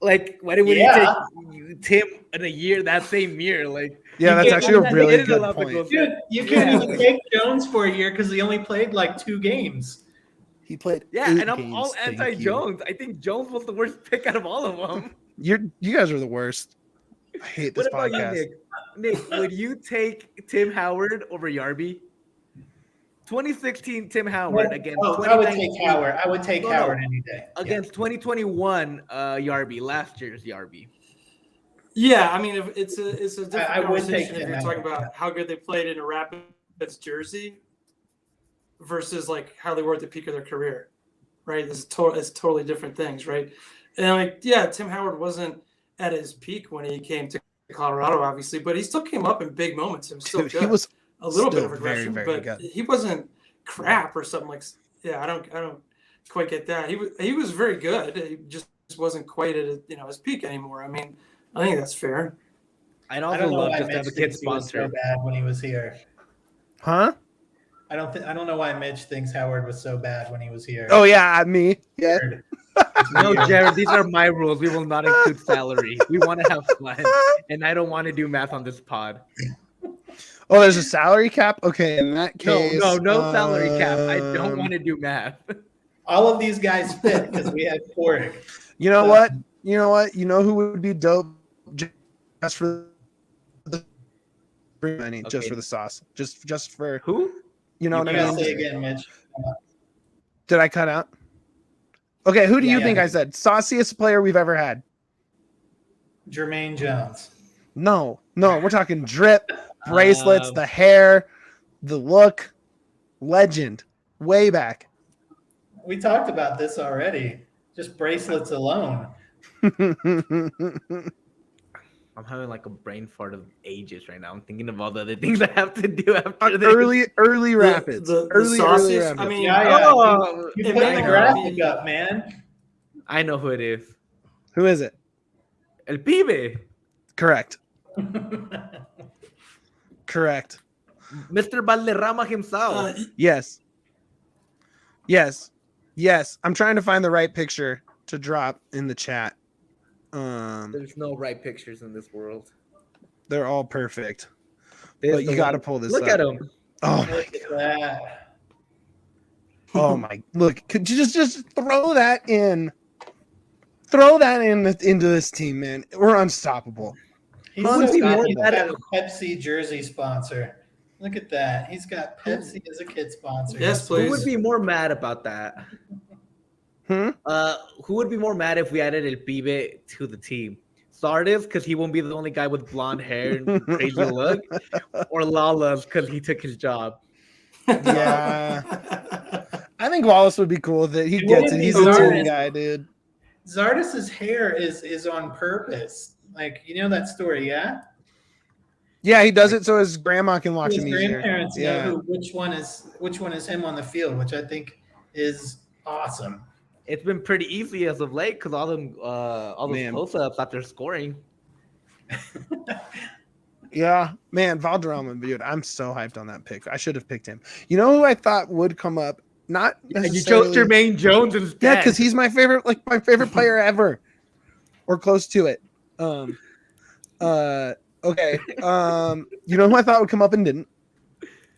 like why didn't you take Tim in a year that same year? Like, yeah, that's actually a really good point. Dude, you can't even take Jones for a year because he only played like 2 games. He played. And I'm all anti-Jones. I think Jones was the worst pick out of all of them. You guys are the worst. I hate this podcast. What about you, Nick? Would you take Tim Howard over Yarby? 2016 Tim Howard against. I would take Howard. I would take Howard any day. Against 2021 Yarby, last year's Yarby. Yeah, I mean, if it's a different conversation if you're Howard. talking about how good they played in a Rapids jersey versus like how they were at the peak of their career, right? It's totally different things, right? And like, yeah, Tim Howard wasn't at his peak when he came to Colorado, obviously, but he still came up in big moments. He was still good. He was a little bit of regression, very but good. He wasn't crap or something like. Yeah, I don't quite get that. He was very good. He just wasn't quite at his peak anymore. I mean, I think that's fair. I'd also love just to have a kid sponsor. So bad when he was here. Huh? I don't know why Mitch thinks Howard was so bad when he was here. Oh yeah, me. Yeah. No, Jared, these are my rules. We will not include salary. We want to have fun, and I don't want to do math on this pod. Oh, there's a salary cap? Okay, in that case. No salary cap. I don't want to do math. All of these guys fit because we had Porig. You know what? You know who would be dope just for the I need just Okay. for the sauce. Just for Who? you know You what I gotta mean? say again, Mitch. Did I cut out? Okay, who do you Yeah. think I said? Sauciest player we've ever had. Jermaine Jones. No, we're talking drip, bracelets, the hair, the look, legend, way back. We talked about this already. Just bracelets alone. I'm having like a brain fart of ages right now. I'm thinking of all the other things I have to do after this. early Rapids. The early sauciest. Rapids. I mean, Yeah. Oh, You It put may the not graphic be- up, man. I know who it is. Who is it? El Pibe. Correct. Correct. Mr. Valderrama himself. Yes. I'm trying to find the right picture to drop in the chat. There's no right pictures in this world. They're all perfect. There's But you the got to one- pull this Look up. at him. Oh my Look at that. Oh my! Look, could you just throw that in? Throw that into this team, man. We're unstoppable. He's Who would so be got, more he's mad got a Pepsi jersey sponsor. Look at that. He's got Pepsi as a kid sponsor. Yes, Who please. would be more mad about that? Who would be more mad if we added El Pibe to the team? Sardis, because he won't be the only guy with blonde hair and crazy look, or Lala's because he took his job. Yeah, I think Wallace would be cool with it. He It gets wouldn't it. be He's a team Zardes. guy, dude. Zardis's hair is on purpose. Like, you know that story, yeah? Yeah, he does it so his grandma can watch His him easier. grandparents Yeah, know which one is him on the field, which I think is awesome. It's been pretty easy as of late because all those Man. close-ups after scoring. yeah, man, Valderrama, dude. I'm so hyped on that pick. I should have picked him. You know who I thought would come up? Not And you necessarily. chose Jermaine Jones instead. Yeah, because he's my favorite player ever, or close to it. Okay. You know who I thought would come up and didn't?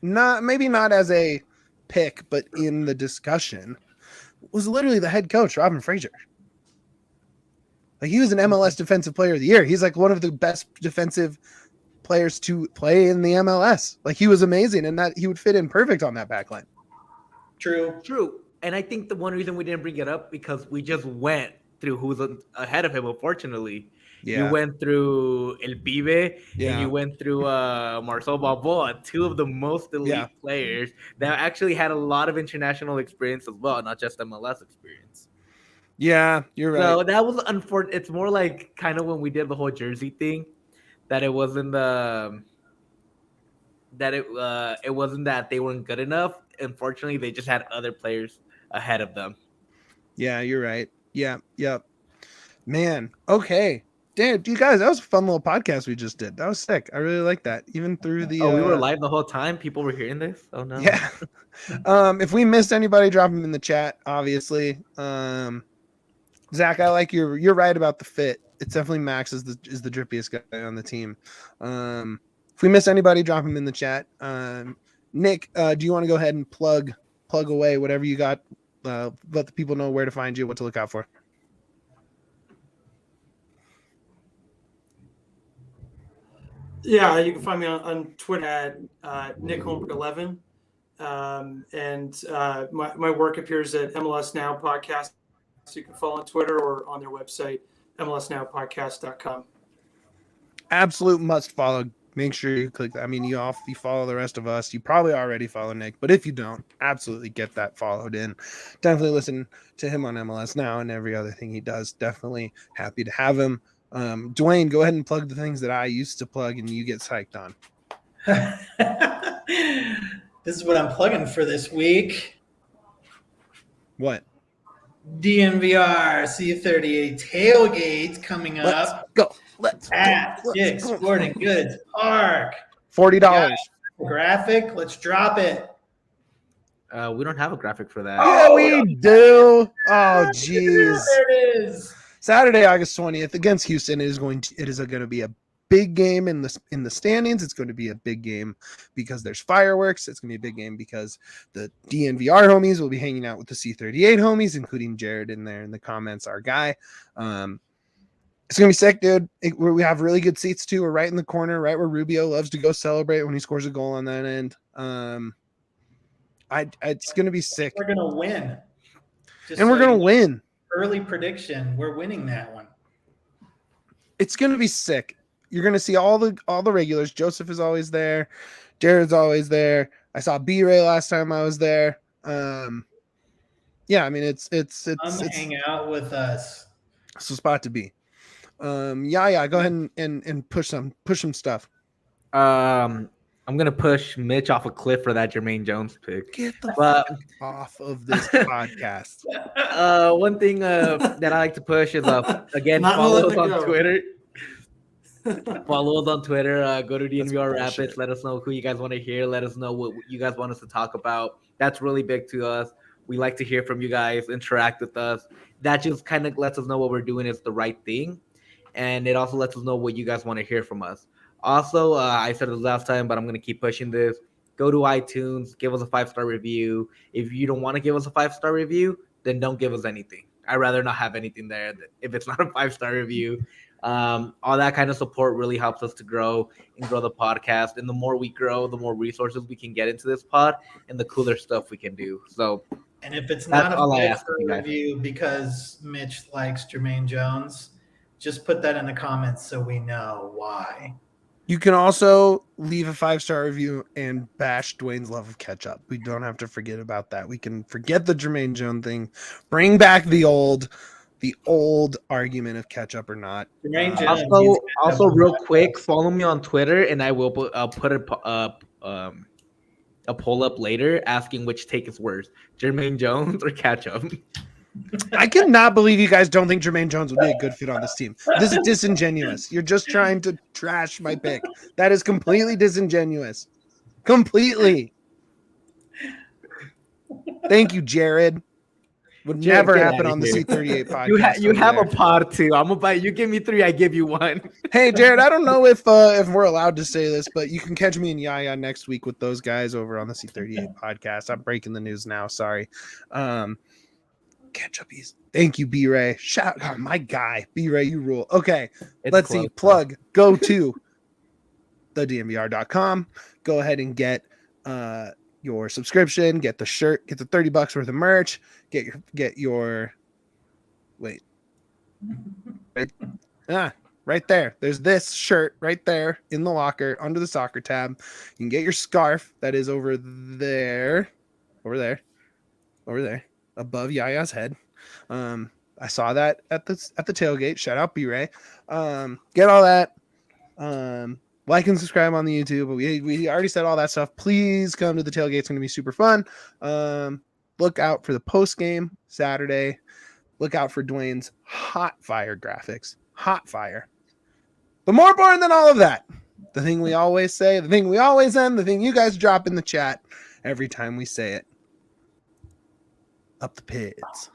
Maybe not as a pick, but in the discussion, was literally the head coach, Robin Fraser. Like, he was an MLS Defensive Player of the Year. He's like one of the best defensive players to play in the MLS. Like, he was amazing, and that he would fit in perfect on that back line. True. And I think the one reason we didn't bring it up because we just went through who's ahead of him, unfortunately. You went through El Pibe and you went through Marcel Balboa, two of the most elite players that actually had a lot of international experience as well, not just MLS experience. Yeah, you're right. So that was unfortunate. It's more like kind of when we did the whole jersey thing, that it wasn't it wasn't that they weren't good enough. Unfortunately, they just had other players ahead of them. Yeah, you're right. Yeah, yep. Man, okay. Damn, you guys, that was a fun little podcast we just did. That was sick. I really like that. Even through the we were live the whole time. People were hearing this. Oh no. Yeah. If we missed anybody, drop them in the chat. Obviously, Zach, I like you're right about the fit. It's definitely Max is the drippiest guy on the team. If we miss anybody, drop them in the chat. Nick, do you want to go ahead and plug away whatever you got? Let the people know where to find you, what to look out for. Yeah, you can find me on Twitter at Nick Holmberg 11. And my work appears at MLS Now Podcast. So you can follow on Twitter or on their website, mlsnowpodcast.com. Absolute must follow. Make sure you click that. I mean, you follow the rest of us. You probably already follow Nick, but if you don't, absolutely get that followed in. Definitely listen to him on MLS Now and every other thing he does. Definitely happy to have him. Duane, go ahead and plug the things that I used to plug and you get psyched on. This is what I'm plugging for this week. What? DNVR C38 tailgate coming up. Let's at Dick's Sporting Goods Park. $40. Graphic, let's drop it. We don't have a graphic for that. Yeah, we do. Oh, jeez. There it is. Saturday, August 20th against Houston. It is going to be a big game in the standings. It's going to be a big game because there's fireworks. It's going to be a big game because the DNVR homies will be hanging out with the C38 homies, including Jared in there in the comments, our guy. It's gonna be sick, dude. We have really good seats too. We're right in the corner, right where Rubio loves to go celebrate when he scores a goal on that end. It's gonna be sick. We're gonna win. And we're gonna win. Early prediction: we're winning that one. It's gonna be sick. You're gonna see all the regulars. Joseph is always there. Jared's always there. I saw B-Ray last time I was there. Yeah, I mean it's hang out with us. It's a spot to be. Yeah. Go ahead and push some stuff. I'm gonna push Mitch off a cliff for that Jermaine Jones pick. Get the fuck off of this podcast. One thing that I like to push is again follow us on Twitter. Follow us on Twitter. Go to DNVR Rapids. Let us know who you guys want to hear. Let us know what you guys want us to talk about. That's really big to us. We like to hear from you guys. Interact with us. That just kind of lets us know what we're doing is the right thing, and it also lets us know what you guys want to hear from us. Also, I said it last time, but I'm going to keep pushing this. Go to iTunes, give us a 5-star review. If you don't want to give us a 5-star review, then don't give us anything. I'd rather not have anything there if it's not a 5-star review. All that kind of support really helps us to grow and grow the podcast. And the more we grow, the more resources we can get into this pod and the cooler stuff we can do. So, and if it's not a 5-star review because Mitch likes Jermaine Jones, just put that in the comments so we know why. You can also leave a 5-star review and bash Duane's love of ketchup. We don't have to forget about that. We can forget the Jermaine Jones thing. Bring back the old argument of ketchup or not. Also, real quick, follow me on Twitter, and I'll put a poll up later asking which take is worse, Jermaine Jones or ketchup. I cannot believe you guys don't think Jermaine Jones would be a good fit on this team. This is disingenuous. You're just trying to trash my pick. That is completely disingenuous. Completely. Thank you, Jared. Would never happen on the C38 podcast. You have a pod too. I'm gonna buy. You give me 3, I give you 1. Hey, Jared, I don't know if we're allowed to say this, but you can catch me and Yaya next week with those guys over on the C38 podcast. I'm breaking the news now. Sorry. Ketchup easy. Thank you, B-Ray. Shout out my guy. B-Ray, you rule. Okay, let's see. Plug. Go to thednvr.com. Go ahead and get your subscription, get the shirt, get the $30 worth of merch, get your wait. Right there. There's this shirt right there in the locker under the soccer tab. You can get your scarf that is over there. Above Yaya's head. I saw that at the tailgate. Shout out B-Ray. Get all that. Like and subscribe on the YouTube. We already said all that stuff. Please come to the tailgate. It's going to be super fun. Look out for the post game Saturday. Look out for Duane's hot fire graphics. Hot fire. But more important than all of that, the thing we always say, the thing we always end, the thing you guys drop in the chat every time we say it. Up the pits.